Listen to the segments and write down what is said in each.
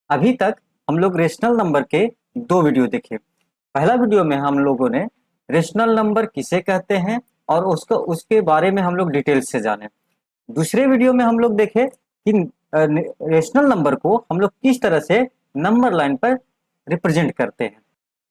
अभी तक हम लोग रेशनल नंबर के दो वीडियो देखे। पहला वीडियो में हम लोगों ने रेशनल नंबर किसे कहते हैं और उसको उसके बारे में हम लोग डिटेल से जाने। दूसरे वीडियो में हम लोग देखे कि रेशनल नंबर को हम लोग किस तरह से नंबर लाइन पर रिप्रेजेंट करते हैं।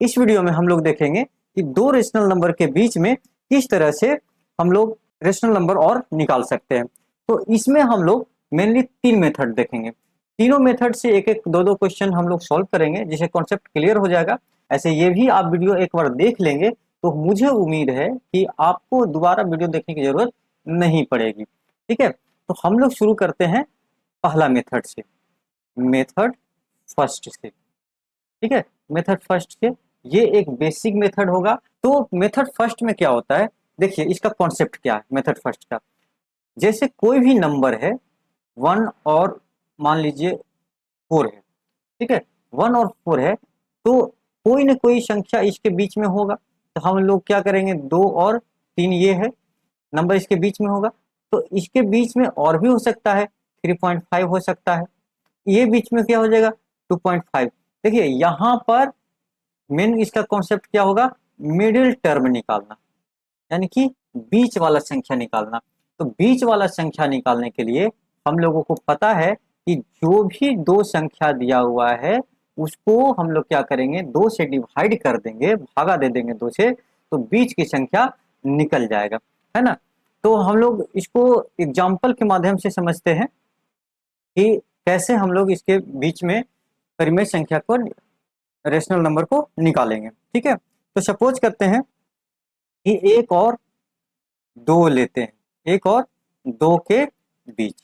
इस वीडियो में हम लोग देखेंगे कि दो रेशनल नंबर के बीच में किस तरह से हम लोग रेशनल नंबर और निकाल सकते हैं। तो इसमें हम लोग मेनली तीन मेथड देखेंगे। तीनों मेथड से एक एक दो दो क्वेश्चन हम लोग सॉल्व करेंगे, जिससे कॉन्सेप्ट क्लियर हो जाएगा। ऐसे ये भी आप वीडियो एक बार देख लेंगे तो मुझे उम्मीद है कि आपको दोबारा वीडियो देखने की जरूरत नहीं पड़ेगी। ठीक है, तो हम लोग शुरू करते हैं पहला मेथड से, मेथड फर्स्ट से। ठीक है, मेथड फर्स्ट से ये एक बेसिक मेथड होगा। तो मेथड फर्स्ट में क्या होता है, देखिए इसका कॉन्सेप्ट क्या है मेथड फर्स्ट का। जैसे कोई भी नंबर है, वन और मान लीजिए फोर है। ठीक है, वन और फोर है, तो कोई ना कोई संख्या इसके बीच में होगा। तो हम लोग क्या करेंगे, दो और तीन ये है नंबर इसके बीच में होगा। तो इसके बीच में और भी हो सकता है, 3.5 हो सकता है। ये बीच में क्या हो जाएगा, 2.5। देखिए यहाँ पर मेन इसका कॉन्सेप्ट क्या होगा, मिडिल टर्म निकालना, यानी कि बीच वाला संख्या निकालना। तो बीच वाला संख्या निकालने के लिए हम लोगों को पता है कि जो भी दो संख्या दिया हुआ है उसको हम लोग क्या करेंगे, दो से डिवाइड कर देंगे, भागा दे देंगे दो से, तो बीच की संख्या निकल जाएगा, है ना। तो हम लोग इसको एग्जाम्पल के माध्यम से समझते हैं कि कैसे हम लोग इसके बीच में परिमेय संख्या को, रेशनल नंबर को निकालेंगे। ठीक है, तो सपोज करते हैं कि एक और दो लेते हैं, एक और दो के बीच,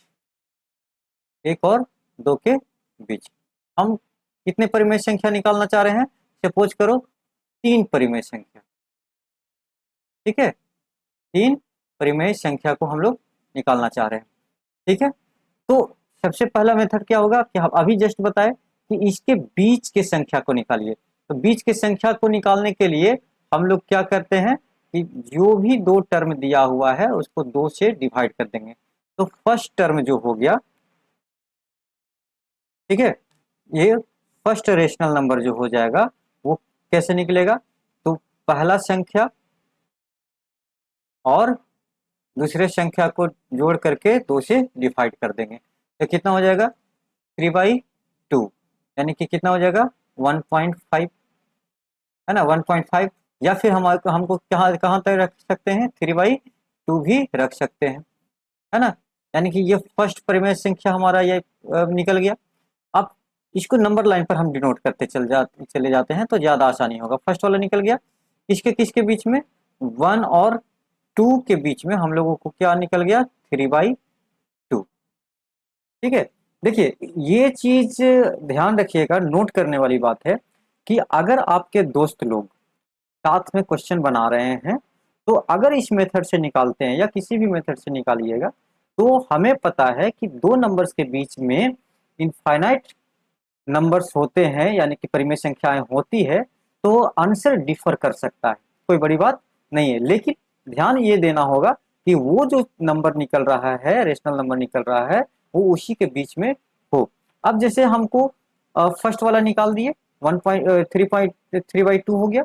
एक और दो के बीच हम कितने परिमेय संख्या निकालना चाह रहे हैं, सपोज करो तीन परिमेय संख्या। ठीक है, तीन परिमेय संख्या को हम लोग निकालना चाह रहे हैं। ठीक है, तो सबसे पहला मेथड क्या होगा कि हम अभी जस्ट बताए कि इसके बीच के संख्या को निकालिए। तो बीच के संख्या को निकालने के लिए हम लोग क्या करते हैं कि जो भी दो टर्म दिया हुआ है उसको दो से डिवाइड कर देंगे। तो फर्स्ट टर्म जो हो गया, ठीक है, ये फर्स्ट रेशनल नंबर जो हो जाएगा वो कैसे निकलेगा, तो पहला संख्या और दूसरे संख्या को जोड़ करके दो से डिवाइड कर देंगे। तो कितना हो जाएगा, 3/2, यानी कि कितना हो जाएगा 1.5, है ना, 1.5। या फिर हम हमको कहाँ कहाँ तक रख सकते हैं, 3/2 भी रख सकते हैं, है ना। यानी कि ये फर्स्ट परिमेय संख्या हमारा ये निकल गया। अब इसको नंबर लाइन पर हम डिनोट करते चले जाते हैं तो ज्यादा आसानी होगा। फर्स्ट वाला निकल गया, किसके किसके बीच में, वन और टू के बीच में हम लोगों को क्या निकल गया, 3/2। ठीक है, देखिए ये चीज ध्यान रखिएगा, नोट करने वाली बात है कि अगर आपके दोस्त लोग साथ में क्वेश्चन बना रहे हैं तो अगर इस मेथड से निकालते हैं या किसी भी मेथड से निकालिएगा, तो हमें पता है कि दो नंबर्स के बीच में इनफाइनाइट नंबर्स होते हैं, यानी कि परिमेय संख्याएं होती है, तो आंसर डिफर कर सकता है, कोई बड़ी बात नहीं है। लेकिन ध्यान ये देना होगा कि वो जो नंबर निकल रहा है, रेशनल नंबर निकल रहा है, वो उसी के बीच में हो। अब जैसे हमको फर्स्ट वाला निकाल दिए, 3.2 हो गया।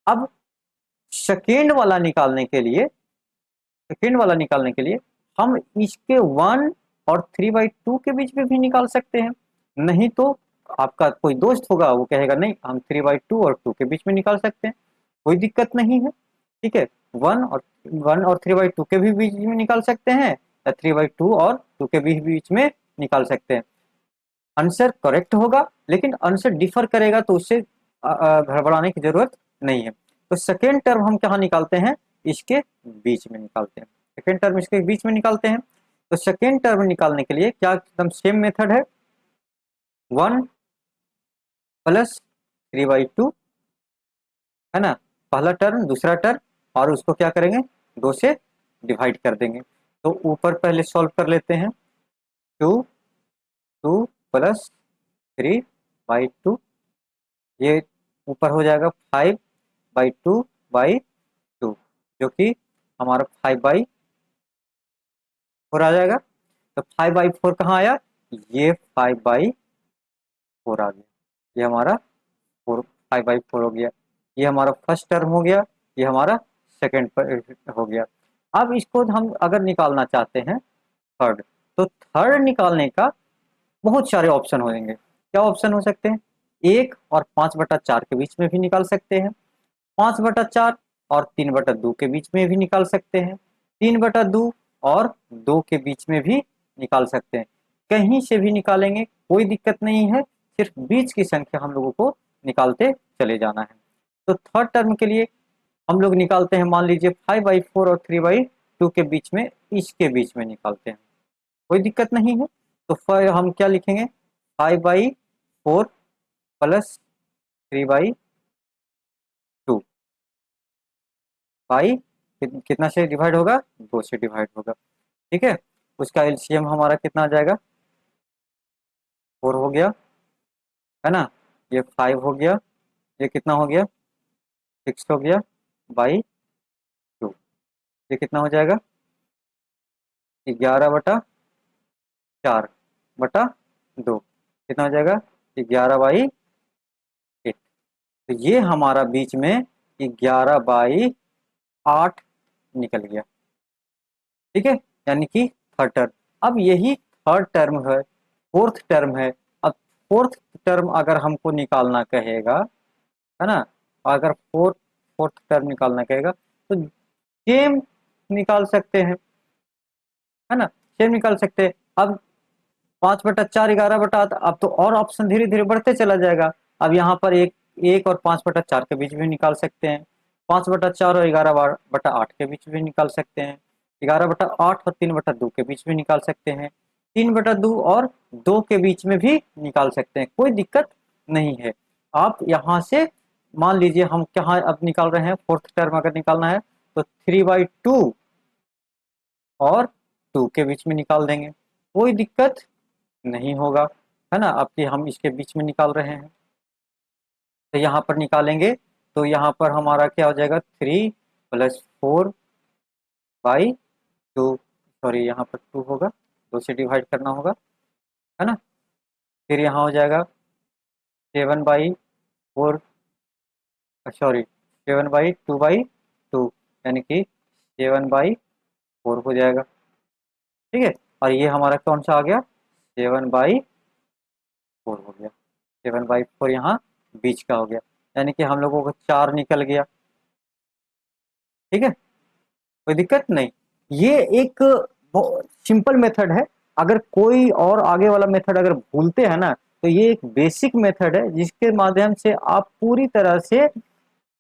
अब सेकेंड वाला निकालने के लिए, सेकेंड वाला निकालने के लिए हम इसके 1 और 3/2 के बीच में भी निकाल सकते हैं। नहीं तो आपका कोई दोस्त होगा वो कहेगा नहीं हम 3/2 और 2 के बीच में निकाल सकते हैं, कोई दिक्कत नहीं है। ठीक है, वन और 3/2 के भी बीच में निकाल सकते हैं, या 3/2 और 2 के भी बीच में निकाल सकते हैं। आंसर करेक्ट होगा, लेकिन आंसर डिफर करेगा तो उससे घबराने की जरूरत नहीं है। तो सेकेंड टर्म हम कहाँ निकालते हैं, इसके बीच में निकालते हैं। सेकेंड टर्म इसके बीच में निकालते हैं। तो सेकेंड टर्म निकालने के लिए क्या एकदम सेम मेथड है, 1 + 3/2, है ना, पहला टर्म दूसरा टर्म, और उसको क्या करेंगे, दो से डिवाइड कर देंगे। तो ऊपर पहले सॉल्व कर लेते हैं, 2 + 3/2, ये ऊपर हो जाएगा 5/2/2, जो कि हमारा 5/4 आ जाएगा। तो 5/4 कहाँ आया, ये 5/4 4 आ गया। ये हमारा 5/4 हो गया। ये हमारा फर्स्ट टर्म हो गया, ये हमारा सेकेंड हो गया। अब इसको हम अगर निकालना चाहते हैं थर्ड, तो थर्ड निकालने का बहुत सारे ऑप्शन होंगे। क्या ऑप्शन हो सकते हैं? 1 और 5/4 के बीच में भी निकाल सकते हैं, 5/4 और 3/2 के बीच में भी निकाल सकते हैं, 3/2 और 2 के बीच में भी निकाल सकते हैं। कहीं से भी निकालेंगे, कोई दिक्कत नहीं है, सिर्फ बीच की संख्या हम लोगों को निकालते चले जाना है। तो थर्ड टर्म के लिए हम लोग निकालते हैं, मान लीजिए 5/4 और 3/2 के बीच में, इसके बीच में निकालते हैं, कोई दिक्कत नहीं है। तो फिर हम क्या लिखेंगे? 5/4 प्लस 3/2 बाई कितना से डिवाइड होगा? 2 से डिवाइड होगा। ठीक है, उसका एलसीएम हमारा कितना आ जाएगा? 4 हो गया, है ना। ये 5 हो गया, ये कितना हो गया? 6 हो गया बाई 2। ये कितना हो जाएगा? 11/4/2 कितना हो जाएगा? 11/8। तो ये हमारा बीच में 11/8 निकल गया। ठीक है, यानी कि थर्ड टर्म। अब यही थर्ड टर्म है, फोर्थ टर्म है। अब फोर्थ टर्म अगर हमको निकालना कहेगा, है ना, अगर फोर्थ फोर्थ टर्म निकालना कहेगा तो सेम निकाल सकते हैं, है ना, सेम निकाल सकते हैं। अब 5/4 11/8, अब तो और ऑप्शन धीरे धीरे बढ़ते चला जाएगा। अब यहाँ पर एक 1 और 5/4 के बीच भी निकाल सकते हैं, 5/4 और 11/8 के बीच भी निकाल सकते हैं, 11/8 और 3/2 के बीच भी निकाल सकते हैं, 3/2 और 2 के बीच में भी निकाल सकते हैं, कोई दिक्कत नहीं है। आप यहाँ से मान लीजिए हम क्या अब निकाल रहे हैं, फोर्थ टर्म अगर निकालना है तो 3/2 और 2 के बीच में निकाल देंगे, कोई दिक्कत नहीं होगा, है ना। अब कि हम इसके बीच में निकाल रहे हैं तो यहाँ पर निकालेंगे, तो यहाँ पर हमारा क्या हो जाएगा? 3+4/2, सॉरी यहाँ पर 2 होगा, 2 से डिवाइड करना होगा, है ना। फिर यहाँ हो जाएगा 7/4, सॉरी 7/2/2, यानी कि 7/4 हो जाएगा। ठीक है, और ये हमारा कौन सा आ गया? 7/4 हो गया, 7/4 यहाँ बीच का हो गया, यानी कि हम लोगों को 4 निकल गया। ठीक है, कोई दिक्कत नहीं। ये एक सिंपल मेथड है। अगर कोई और आगे वाला मेथड अगर भूलते हैं ना, तो ये एक बेसिक मेथड है जिसके माध्यम से आप पूरी तरह से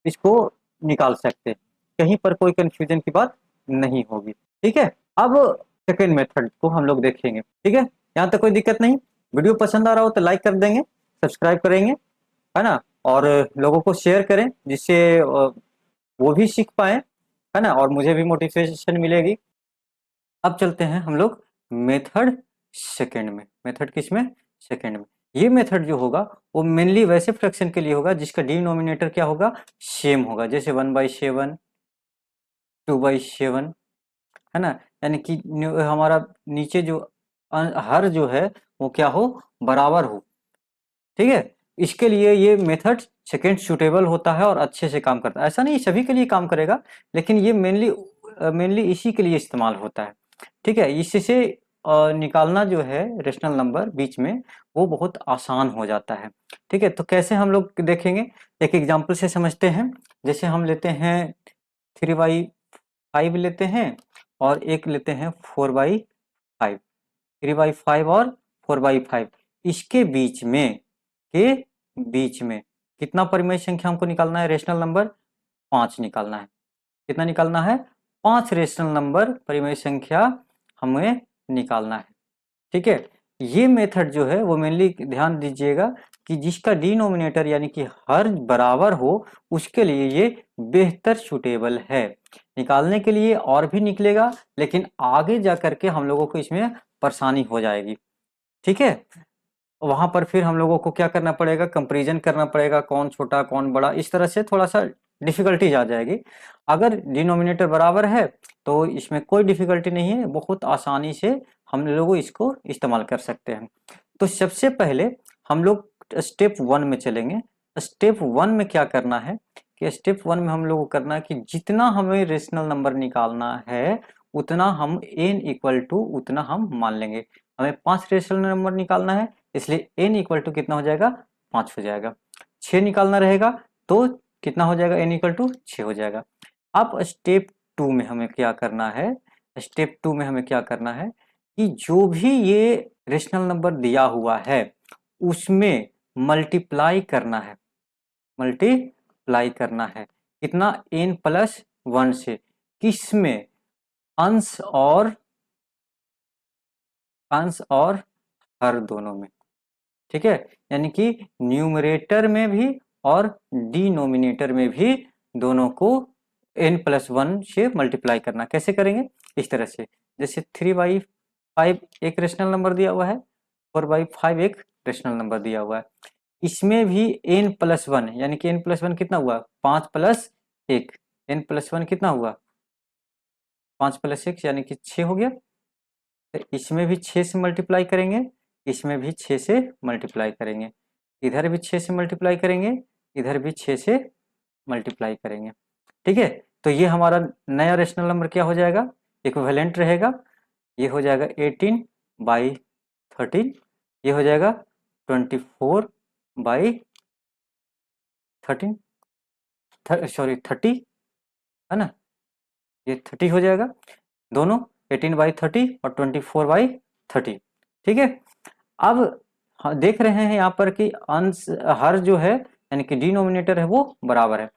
इसको निकाल सकते हैं, कहीं पर कोई कंफ्यूजन की बात नहीं होगी। ठीक है, अब सेकेंड मेथड को हम लोग देखेंगे। ठीक है, यहाँ तक कोई दिक्कत नहीं। वीडियो पसंद आ रहा हो तो लाइक कर देंगे, सब्सक्राइब करेंगे, है ना, और लोगों को शेयर करें जिससे वो भी सीख पाए, है ना, और मुझे भी मोटिवेशन मिलेगी। अब चलते हैं हम लोग मेथड सेकेंड में। मेथड किस में? सेकेंड में। ये मेथड जो होगा वो मेनली वैसे फ्रैक्शन के लिए होगा जिसका डिनोमिनेटर क्या होगा? सेम होगा, जैसे 1/7, 2/7, है ना, यानी कि हमारा नीचे जो हर जो है वो क्या हो? बराबर हो। ठीक है, इसके लिए ये मेथड सेकेंड सूटेबल होता है और अच्छे से काम करता है। ऐसा नहीं सभी के लिए काम करेगा, लेकिन ये मेनली मेनली इसी के लिए इस्तेमाल होता है। ठीक है, इससे निकालना जो है रेशनल नंबर बीच में, वो बहुत आसान हो जाता है। ठीक है, तो कैसे हम लोग देखेंगे, एक एग्जांपल से समझते हैं। जैसे हम लेते हैं 3/5 लेते हैं और एक लेते हैं 4/5, 3/5 और 4/5, इसके बीच में के बीच में कितना परिमेय संख्या हमको निकालना है? रेशनल नंबर 5 निकालना है। कितना निकालना है? 5 रेशनल नंबर परिमेय संख्या हमें निकालना है। ठीक है, ये मेथड जो है वो मेनली ध्यान दीजिएगा कि जिसका डिनोमिनेटर यानी कि हर बराबर हो उसके लिए ये बेहतर सूटेबल है। निकालने के लिए और भी निकलेगा, लेकिन आगे जा करके हम लोगों को इसमें परेशानी हो जाएगी। ठीक है, वहां पर फिर हम लोगों को क्या करना पड़ेगा? कंपैरिजन करना पड़ेगा, कौन छोटा कौन बड़ा, इस तरह से थोड़ा सा डिफिकल्टीज आ जाएगी। अगर डिनोमिनेटर बराबर है तो इसमें कोई डिफिकल्टी नहीं है, बहुत आसानी से हम लोग इसको इस्तेमाल कर सकते हैं। तो सबसे पहले हम लोग स्टेप 1 में चलेंगे। स्टेप 1 में क्या करना है कि स्टेप 1 में हम लोग को करना है कि जितना हमें रेशनल नंबर निकालना है उतना हम n इक्वल टू उतना हम मान लेंगे। हमें 5 रेशनल नंबर निकालना है, इसलिए n इक्वल टू कितना हो जाएगा, 5 हो जाएगा। 6 निकालना रहेगा तो कितना हो जाएगा, n इक्वल टू 6 हो जाएगा। अब स्टेप 2 में हमें क्या करना है, स्टेप 2 में हमें क्या करना है कि जो भी ये रेशनल नंबर दिया हुआ है उसमें मल्टीप्लाई करना है, मल्टीप्लाई करना है कितना, n प्लस 1 से, किसमें, अंश और हर दोनों में। ठीक है, यानी कि न्यूमरेटर में भी और डिनोमिनेटर में भी दोनों को n प्लस 1 से मल्टीप्लाई करना। कैसे करेंगे, इस तरह से, जैसे 3/5 एक रेशनल नंबर दिया हुआ है, 4/5 एक रेशनल नंबर दिया हुआ है, इसमें भी n प्लस 1 यानी कि n प्लस 1 कितना हुआ, 5 प्लस 1, n प्लस 1 कितना हुआ, 5 प्लस 1 यानी कि 6 हो गया। तो इसमें भी 6 से मल्टीप्लाई करेंगे, इसमें भी 6 से मल्टीप्लाई करेंगे, इधर भी 6 से मल्टीप्लाई करेंगे, इधर भी 6 से मल्टीप्लाई करेंगे। ठीक है, तो ये हमारा नया रेशनल नंबर क्या हो जाएगा, इक्विवेलेंट रहेगा। ये हो जाएगा 18/13, ये हो जाएगा 24/13, सॉरी 30, है ना, ये 30 हो जाएगा दोनों, 18/30 और 24/30। ठीक है, अब देख रहे हैं यहाँ पर कि अंश हर जो है यानी कि डिनोमिनेटर है वो बराबर है।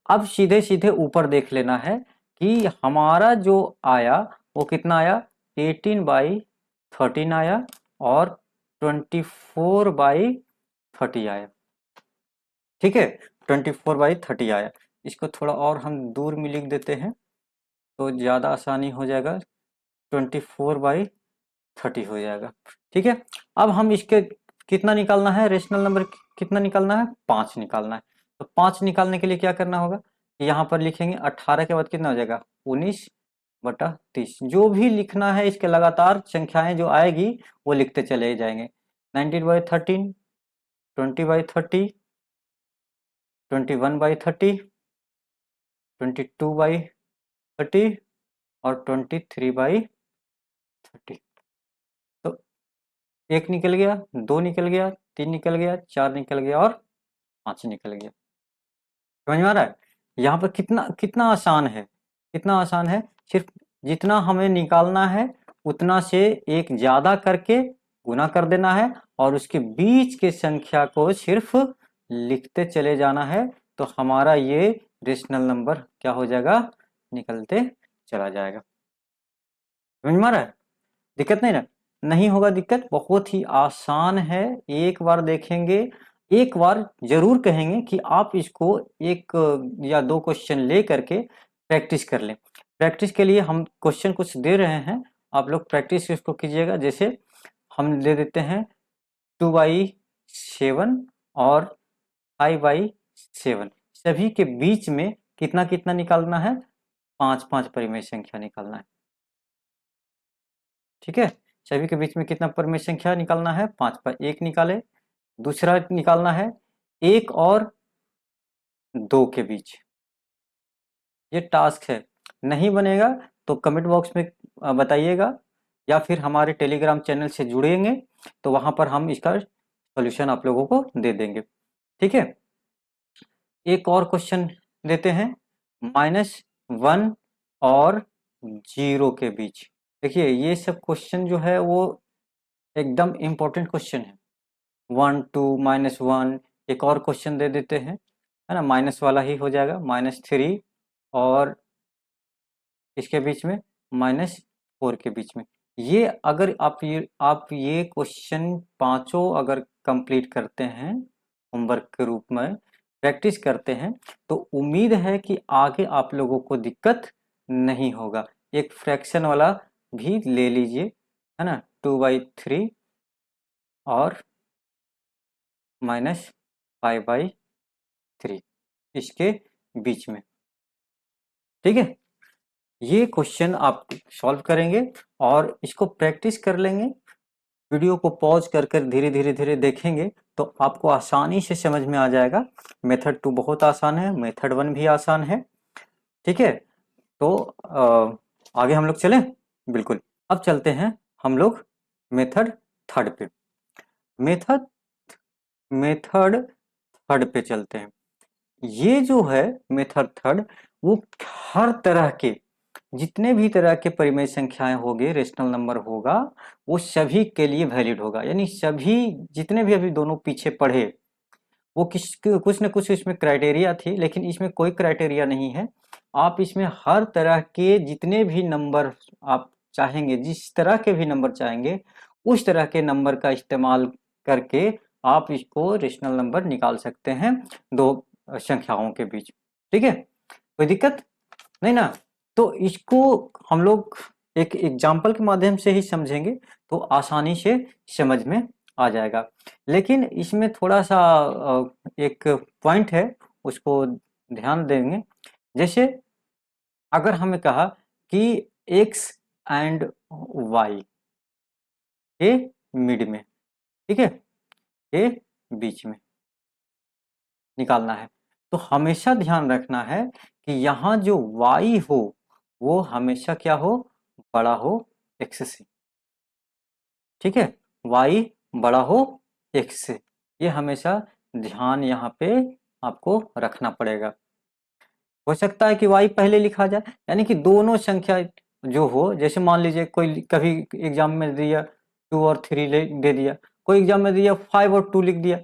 अब सीधे सीधे ऊपर देख लेना है कि हमारा जो आया वो कितना आया, 18/13 आया और 24/30 आया। ठीक है, 24/30 आया। इसको थोड़ा और हम दूर में लिख देते हैं तो ज़्यादा आसानी हो जाएगा, 24/30 हो जाएगा। ठीक है, अब हम इसके कितना निकालना है, रेशनल नंबर कितना निकालना है, 5 निकालना है। तो 5 निकालने के लिए क्या करना होगा, यहाँ पर लिखेंगे 18 के बाद कितना हो जाएगा, 19/30। जो भी लिखना है इसके लगातार संख्याएं जो आएगी वो लिखते चले जाएंगे, 19/13, 20/30, 21/30, 22/30 और 23/30। तो एक निकल गया, दो निकल गया, तीन निकल गया, चार निकल गया और पांच निकल गया। समझ में आ रहा है, यहाँ पर कितना कितना आसान है, कितना आसान है, सिर्फ जितना हमें निकालना है उतना से एक ज्यादा करके गुना कर देना है और उसके बीच के संख्या को सिर्फ लिखते चले जाना है, तो हमारा ये रेशनल नंबर क्या हो जाएगा, निकलते चला जाएगा। समझ में आ रहा है, दिक्कत नहीं ना, नहीं होगा दिक्कत, बहुत ही आसान है। एक बार देखेंगे, एक बार जरूर कहेंगे कि आप इसको एक या दो क्वेश्चन ले करके प्रैक्टिस कर लें। प्रैक्टिस के लिए हम क्वेश्चन कुछ दे रहे हैं, आप लोग प्रैक्टिस इसको कीजिएगा। जैसे हम दे देते हैं 2/7 और 5/7, सभी के बीच में कितना कितना निकालना है, 5 परिमेय संख्या निकालना है। ठीक है, सभी के बीच में कितना परिमेय संख्या निकालना है, 5 पर एक निकाले। दूसरा निकालना है 1 और 2 के बीच, ये टास्क है। नहीं बनेगा तो कमेंट बॉक्स में बताइएगा या फिर हमारे टेलीग्राम चैनल से जुड़ेंगे तो वहां पर हम इसका सॉल्यूशन आप लोगों को दे देंगे। ठीक है, एक और क्वेश्चन देते हैं, -1 और 0 के बीच। देखिए ये सब क्वेश्चन जो है वो एकदम इम्पोर्टेंट क्वेश्चन है। 1 2 -1, एक और क्वेश्चन दे देते हैं, है ना, माइनस वाला ही हो जाएगा, -3 और इसके बीच में -4 के बीच में। ये अगर आप ये क्वेश्चन पांचों अगर कंप्लीट करते हैं होमवर्क के रूप में, प्रैक्टिस करते हैं, तो उम्मीद है कि आगे आप लोगों को दिक्कत नहीं होगा। एक फ्रैक्शन वाला भी ले लीजिए, है ना, 2/3 और -5/3 इसके बीच में। ठीक है, ये क्वेश्चन आप सॉल्व करेंगे और इसको प्रैक्टिस कर लेंगे वीडियो को पॉज कर कर धीरे धीरे धीरे देखेंगे तो आपको आसानी से समझ में आ जाएगा। मेथड 2 बहुत आसान है, मेथड 1 भी आसान है। ठीक है, तो आगे हम लोग चलें। बिल्कुल, अब चलते हैं हम लोग मेथड 3 पे। मेथड मेथड 3 पे चलते हैं। ये जो है मेथड 3, वो हर तरह के जितने भी तरह के परिमेय संख्याएं होंगे, रेशनल नंबर होगा, वो सभी के लिए वैलिड होगा। यानी सभी जितने भी अभी दोनों पीछे पढ़े, वो कुछ न कुछ इसमें क्राइटेरिया थी, लेकिन इसमें कोई क्राइटेरिया नहीं है। आप इसमें हर तरह के जितने भी नंबर आप चाहेंगे, जिस तरह के भी नंबर चाहेंगे, उस तरह के नंबर का इस्तेमाल करके आप इसको रेशनल नंबर निकाल सकते हैं दो संख्याओं के बीच। ठीक है, कोई दिक्कत नहीं ना। तो इसको हम लोग एक एग्जाम्पल के माध्यम से ही समझेंगे तो आसानी से समझ में आ जाएगा। लेकिन इसमें थोड़ा सा एक पॉइंट है, उसको ध्यान देंगे। जैसे अगर हमें कहा कि x एंड y के मिड में, ठीक है, के बीच में निकालना है, तो हमेशा ध्यान रखना है कि यहाँ जो y हो वो हमेशा क्या हो, बड़ा हो x से। ठीक है, y बड़ा हो x से, ये हमेशा ध्यान यहाँ पे आपको रखना पड़ेगा। हो सकता है कि y पहले लिखा जाए, यानी कि दोनों संख्या जो हो, जैसे मान लीजिए कोई कभी एग्जाम में दिया 2 और 3 दे दिया, कोई एग्जाम में दिया 5 और 2 लिख दिया,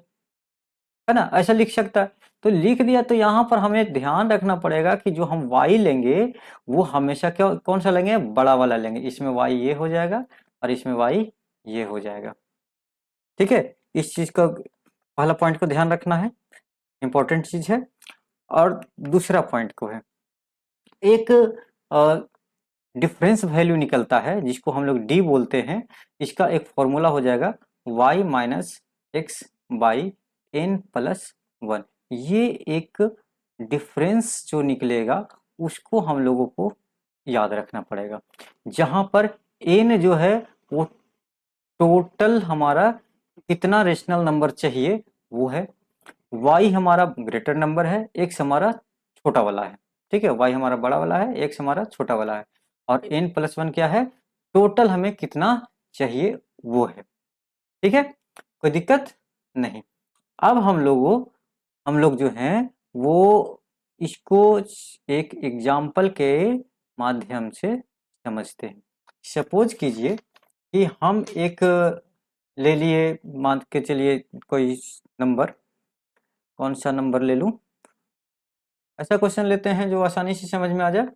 है ना, ऐसा लिख सकता है। तो लिख दिया तो यहाँ पर हमें ध्यान रखना पड़ेगा कि जो हम y लेंगे वो हमेशा क्या, कौन सा लेंगे, बड़ा वाला लेंगे। इसमें y ये हो जाएगा और इसमें y ये हो जाएगा। ठीक है, इस चीज का पहला पॉइंट को ध्यान रखना है, इंपॉर्टेंट चीज है। और दूसरा पॉइंट को है, एक डिफरेंस वैल्यू निकलता है जिसको हम लोग डी बोलते हैं। इसका एक फॉर्मूला हो जाएगा y minus x by n plus 1। ये एक डिफरेंस जो निकलेगा उसको हम लोगों को याद रखना पड़ेगा, जहां पर एन जो है वो टोटल हमारा कितना रेशनल नंबर चाहिए वो है, y हमारा ग्रेटर नंबर है, x हमारा छोटा वाला है। ठीक है, y हमारा बड़ा वाला है, x हमारा छोटा वाला है, और n प्लस 1 क्या है, टोटल हमें कितना चाहिए वो है। ठीक है, कोई दिक्कत नहीं। अब हम लोग जो हैं वो इसको एक एग्जाम्पल के माध्यम से समझते हैं। सपोज कीजिए कि हम एक ले लिए, मान के चलिए कोई नंबर, कौन सा नंबर ले लूं, ऐसा क्वेश्चन लेते हैं जो आसानी से समझ में आ जाए, है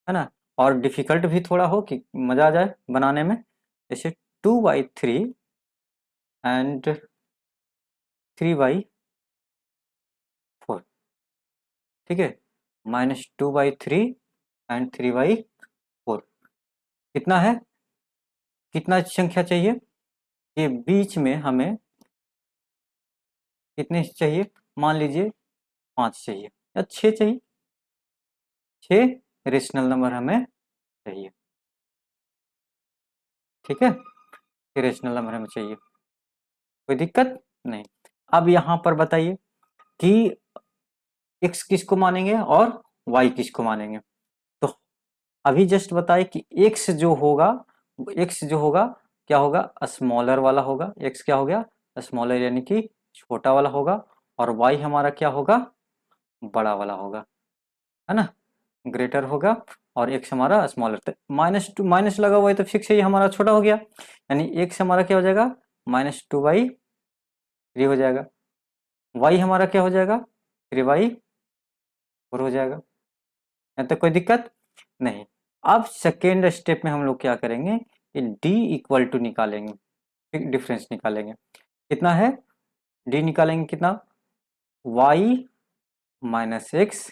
ना, और डिफिकल्ट भी थोड़ा हो कि मजा आ जाए बनाने में। जैसे 2/3 एंड 3/4। ठीक है, -2/3 एंड 3/4 कितना है, कितना संख्या चाहिए, ये बीच में हमें कितने चाहिए, मान लीजिए 5 चाहिए या 6 चाहिए, 6 रेशनल नंबर हमें चाहिए। ठीक है, 6 रेशनल नंबर हमें चाहिए, कोई दिक्कत नहीं। अब यहाँ पर बताइए कि x किसको मानेंगे और y किसको मानेंगे। तो अभी जस्ट बताए कि x जो होगा क्या होगा, स्मॉलर वाला होगा। x क्या हो गया, स्मॉलर यानी कि छोटा वाला होगा, और y हमारा क्या होगा, बड़ा वाला होगा, है ना, ग्रेटर होगा, और x हमारा स्मॉलर। तो -2 माइनस लगा हुआ है तो फिक्स है, ये हमारा छोटा हो गया, यानी x हमारा क्या हो जाएगा, -2/3 हो जाएगा। y हमारा क्या हो जाएगा, 3/4 हो जाएगा। यहाँ तक कोई दिक्कत नहीं। अब सेकेंड स्टेप में हम लोग क्या करेंगे कि d इक्वल टू निकालेंगे, ठीक, डिफरेंस निकालेंगे। कितना है, d निकालेंगे कितना, y minus x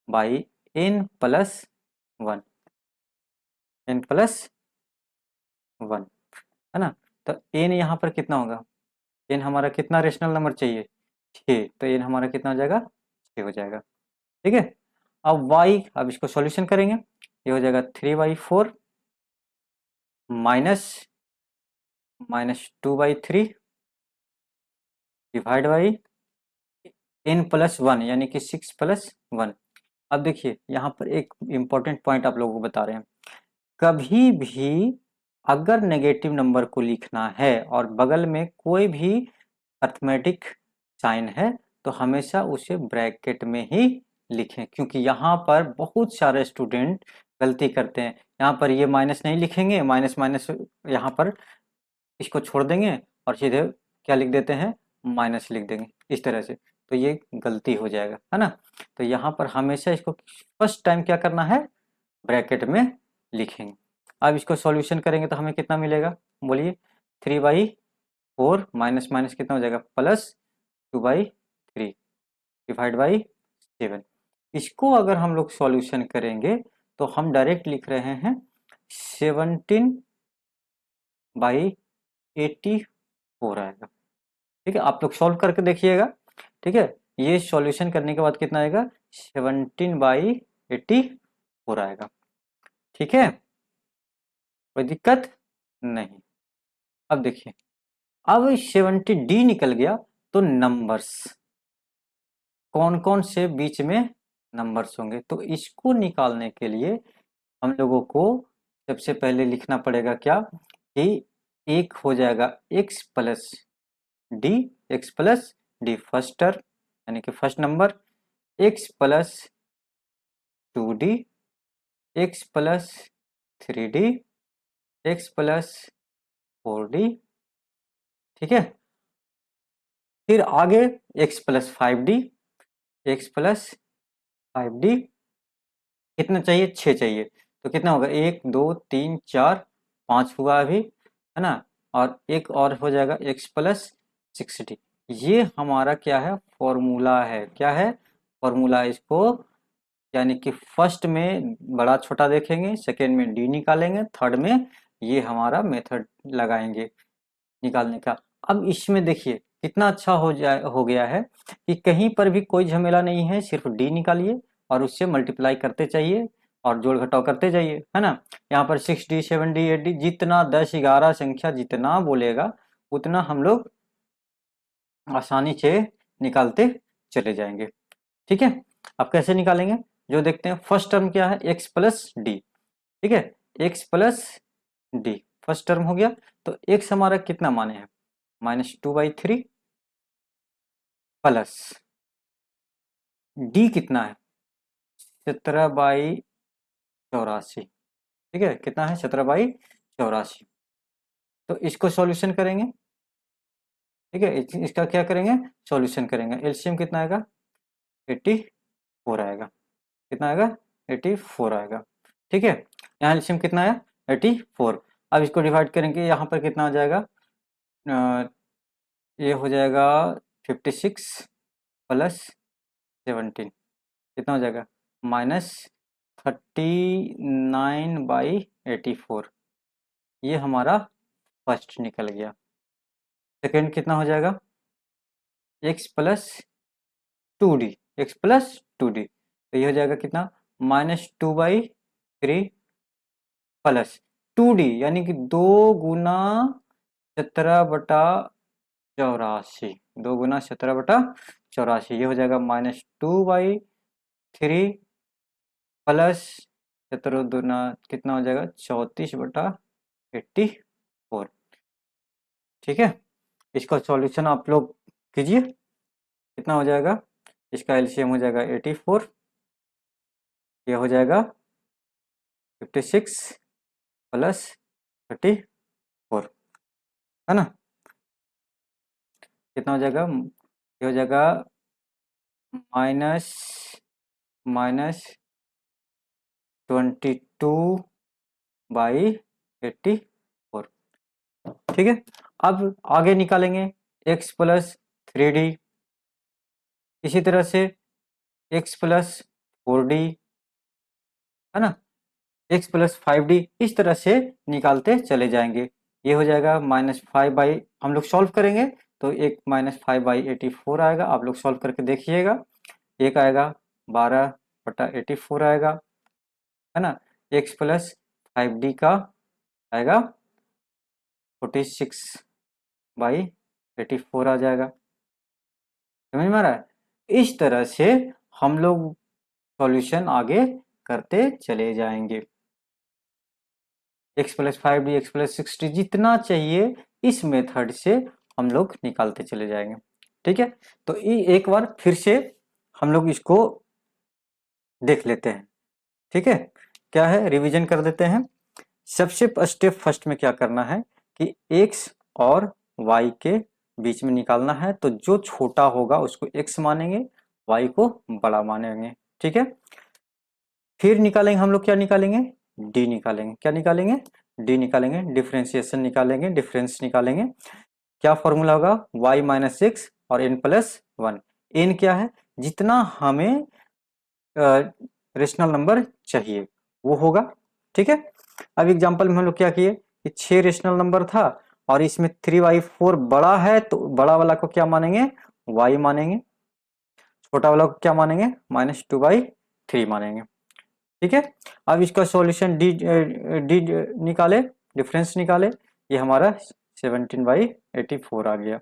by n plus 1, n plus 1, है ना। तो n यहाँ पर कितना होगा, n हमारा कितना रेशनल नंबर चाहिए, 6, तो n हमारा कितना हो जाएगा, 6 हो जाएगा। ठीक है, अब y, अब इसको सॉल्यूशन करेंगे, ये हो जाएगा 3/4 माइनस -2/3 डिवाइड बाई n+1 यानी कि 6+1। अब देखिए यहाँ पर एक इम्पॉर्टेंट पॉइंट आप लोगों को बता रहे हैं, कभी भी अगर नेगेटिव नंबर को लिखना है और बगल में कोई भी अर्थमेटिक साइन है तो हमेशा उसे ब्रैकेट में ही लिखें, क्योंकि यहाँ पर बहुत सारे स्टूडेंट गलती करते हैं। यहाँ पर ये माइनस नहीं लिखेंगे, माइनस माइनस यहाँ पर इसको छोड़ देंगे और सीधे क्या लिख देते हैं, माइनस लिख देंगे इस तरह से, तो ये गलती हो जाएगा, है ना। तो यहाँ पर हमेशा इसको फर्स्ट टाइम क्या करना है, ब्रैकेट में लिखेंगे। अब इसको सॉल्यूशन करेंगे तो हमें कितना मिलेगा, बोलिए 3/4 माइनस माइनस कितना हो जाएगा, +2/3 डिवाइड बाई 7। इसको अगर हम लोग सॉल्यूशन करेंगे तो हम डायरेक्ट लिख रहे हैं 17/84 आएगा। ठीक है, आप लोग सॉल्व करके देखिएगा। ठीक है, ये सॉल्यूशन करने के बाद कितना आएगा, 17/84 आएगा। ठीक है, कोई दिक्कत नहीं। अब देखिए, अब 70D निकल गया तो नंबर्स कौन कौन से बीच में नंबर्स होंगे, तो इसको निकालने के लिए हम लोगों को सबसे पहले लिखना पड़ेगा क्या, कि एक हो जाएगा x+d फर्स्ट टर्म यानी कि first number, x+2d, x+3d, x+4d। ठीक है, फिर आगे x+5d, x+5d कितना चाहिए, 6 चाहिए, तो कितना होगा 1 2 3 4 5 हुआ अभी, है ना। और एक और हो जाएगा x+6d। ये हमारा क्या है, फॉर्मूला है। क्या है, फॉर्मूला। इसको यानी कि फर्स्ट में बड़ा छोटा देखेंगे, सेकेंड में डी निकालेंगे, थर्ड में ये हमारा मेथड लगाएंगे निकालने का। अब इसमें देखिए कितना अच्छा हो गया है कि कहीं पर भी कोई झमेला नहीं है, सिर्फ डी निकालिए और उससे मल्टीप्लाई करते चाहिए और जोड़ घटाव करते जाइए, है ना। यहाँ पर 6D 7D 8D जितना 10 11 संख्या जितना बोलेगा उतना हम लोग आसानी से निकालते चले जाएंगे। ठीक है, अब कैसे निकालेंगे, जो देखते हैं फर्स्ट टर्म क्या है, x+d। ठीक है, x+d फर्स्ट टर्म हो गया, तो x हमारा कितना माने हैं, -2/3 प्लस d कितना है 17/84। ठीक है, कितना है 17/84। तो इसको सॉल्यूशन करेंगे। ठीक है, इसका क्या करेंगे, सॉल्यूशन करेंगे। एलसीएम कितना आएगा, 84 आएगा। कितना आएगा, 84 आएगा। ठीक है, यहाँ एलसीएम कितना आया, 84। अब इसको डिवाइड करेंगे, यहाँ पर कितना आ जाएगा, ये हो जाएगा 56 प्लस 17 कितना हो जाएगा, -39/84। ये हमारा फर्स्ट निकल गया। सेकेंड कितना हो जाएगा, x+2d, x+2d, तो ये हो जाएगा कितना, -2/3 प्लस 2d यानी कि 2 गुना 17/84, 2 गुना 17/84, ये हो जाएगा -2/3 प्लस 17 दूना कितना हो जाएगा, 34/84। ठीक है, इसका सॉल्यूशन आप लोग कीजिए, कितना हो जाएगा, इसका एलसीएम हो जाएगा 84, ये हो जाएगा 56 प्लस 34, है ना। कितना हो जाएगा, ये हो जाएगा माइनस माइनस 22/84। ठीक है, अब आगे निकालेंगे x+3d, इसी तरह से x+4d, है ना, x+5d, इस तरह से निकालते चले जाएंगे। ये हो जाएगा -5 हम लोग सॉल्व करेंगे तो एक -5/84 आएगा। आप लोग सॉल्व करके देखिएगा, एक आएगा 12/84 आएगा, है ना। x+5d का आएगा 46/84 आ जाएगा। समझ में आ रहा है? इस तरह से हम लोग सॉल्यूशन आगे करते चले जाएंगे। x+5d x+6d जितना चाहिए इस मेथड से हम लोग निकालते चले जाएंगे। ठीक है, तो एक बार फिर से हम लोग इसको देख लेते हैं। ठीक है, क्या है, रिवीजन कर देते हैं। सबसे स्टेप फर्स्ट में क्या करना है कि x और y के बीच में निकालना है, तो जो छोटा होगा उसको x मानेंगे, y को बड़ा मानेंगे। ठीक है, फिर निकालेंगे हम लोग, क्या निकालेंगे, d निकालेंगे। क्या निकालेंगे, d निकालेंगे, डिफ्रेंशिएशन निकालेंगे, डिफरेंस निकालेंगे। क्या फॉर्मूला होगा, y माइनस एक्स और n+1। n क्या है, जितना हमें रेशनल नंबर चाहिए वो होगा। ठीक है, अब एग्जांपल में हम लोग क्या किए कि 6 रेशनल नंबर था और इसमें 3/4 बड़ा है, तो बड़ा वाला को क्या मानेंगे, y मानेंगे, छोटा वाला को क्या मानेंगे, -2/3 मानेंगे। ठीक है, अब इसका सॉल्यूशन डी निकाले, डिफरेंस निकाले, ये हमारा 17/84 आ गया।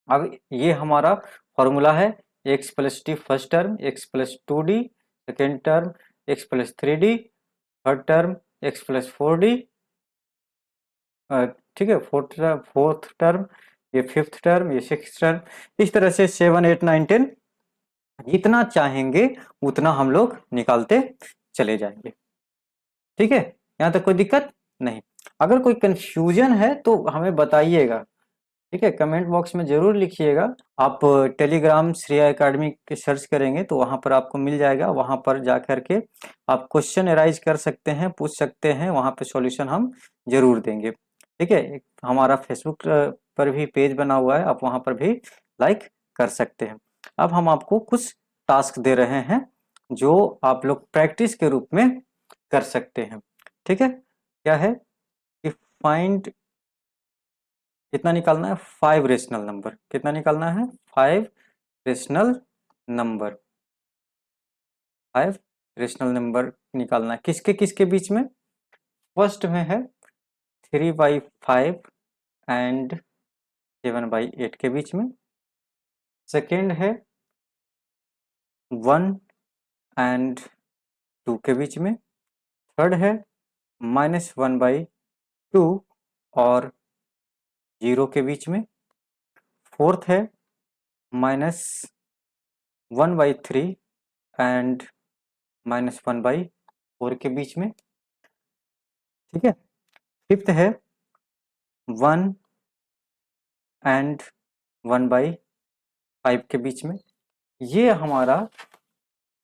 अब ये हमारा फॉर्मूला है x+d first term, x+2d second term, x+3d third term, x+4d, ठीक है, फोर्थ टर्म, ये फिफ्थ टर्म, ये सिक्स टर्म। इस तरह से 7, 8, 9, 10 जितना चाहेंगे उतना हम लोग निकालते चले जाएंगे। ठीक है, यहाँ तक कोई दिक्कत नहीं। अगर कोई कंफ्यूजन है तो हमें बताइएगा। ठीक है, कमेंट बॉक्स में जरूर लिखिएगा। आप टेलीग्राम श्रेया एकेडमी के सर्च करेंगे तो वहाँ पर आपको मिल जाएगा, वहाँ पर जा कर के आप क्वेश्चन एराइज कर सकते हैं, पूछ सकते हैं, वहाँ पे सॉल्यूशन हम जरूर देंगे। ठीक है, हमारा फेसबुक पर भी पेज बना हुआ है, आप वहाँ पर भी लाइक कर सकते हैं। अब हम आपको कुछ टास्क दे रहे हैं जो आप लोग प्रैक्टिस के रूप में कर सकते हैं। ठीक है, क्या है कि फाइंड, कितना निकालना है, 5 रेशनल नंबर। कितना निकालना है, 5 रेशनल नंबर। 5 रेशनल नंबर निकालना है, किसके किसके बीच में। फर्स्ट में है 3/5 एंड 7/8 के बीच में। सेकेंड है 1 एंड 2 के बीच में। थर्ड है -1/2 और 0 के बीच में। फोर्थ है -1/3 एंड -1/4 के बीच में। ठीक है, फिफ्थ है 1 एंड 1/5 के बीच में। ये हमारा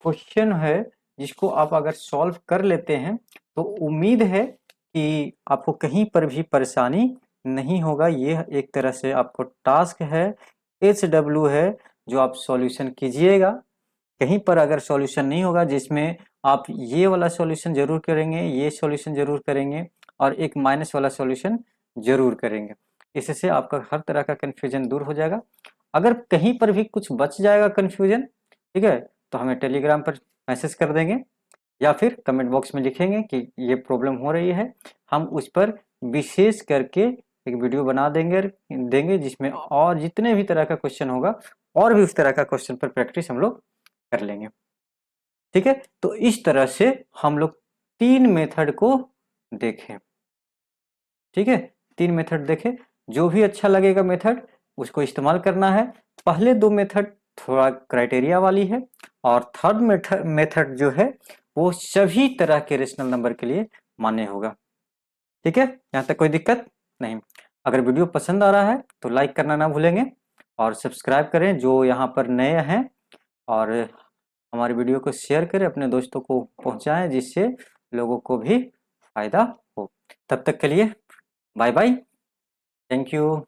क्वेश्चन है जिसको आप अगर सॉल्व कर लेते हैं तो उम्मीद है कि आपको कहीं पर भी परेशानी नहीं होगा। ये एक तरह से आपको टास्क है, HW है, जो आप सॉल्यूशन कीजिएगा। कहीं पर अगर सॉल्यूशन नहीं होगा जिसमें आप ये वाला सॉल्यूशन जरूर करेंगे, ये सॉल्यूशन जरूर करेंगे और एक माइनस वाला सॉल्यूशन जरूर करेंगे, इससे आपका हर तरह का कन्फ्यूजन दूर हो जाएगा। अगर कहीं पर भी कुछ बच जाएगा कन्फ्यूजन, ठीक है, तो हमें टेलीग्राम पर मैसेज कर देंगे या फिर कमेंट बॉक्स में लिखेंगे कि ये प्रॉब्लम हो रही है। हम उस पर विशेष करके एक वीडियो बना देंगे जिसमें और जितने भी तरह का क्वेश्चन होगा और भी उस तरह का क्वेश्चन पर प्रैक्टिस हम लोग कर लेंगे। ठीक है, तो इस तरह से हम लोग 3 मेथड को देखें। ठीक है, 3 मेथड देखें, जो भी अच्छा लगेगा मेथड उसको इस्तेमाल करना है। पहले 2 मेथड थोड़ा क्राइटेरिया वाली है और थर्ड मेथड जो है वो सभी तरह के रेशनल नंबर के लिए मान्य होगा। ठीक है, यहाँ तक कोई दिक्कत नहीं। अगर वीडियो पसंद आ रहा है तो लाइक करना ना भूलेंगे और सब्सक्राइब करें जो यहाँ पर नए हैं, और हमारी वीडियो को शेयर करें, अपने दोस्तों को पहुंचाएं जिससे लोगों को भी फायदा हो। तब तक के लिए बाय बाय, थैंक यू।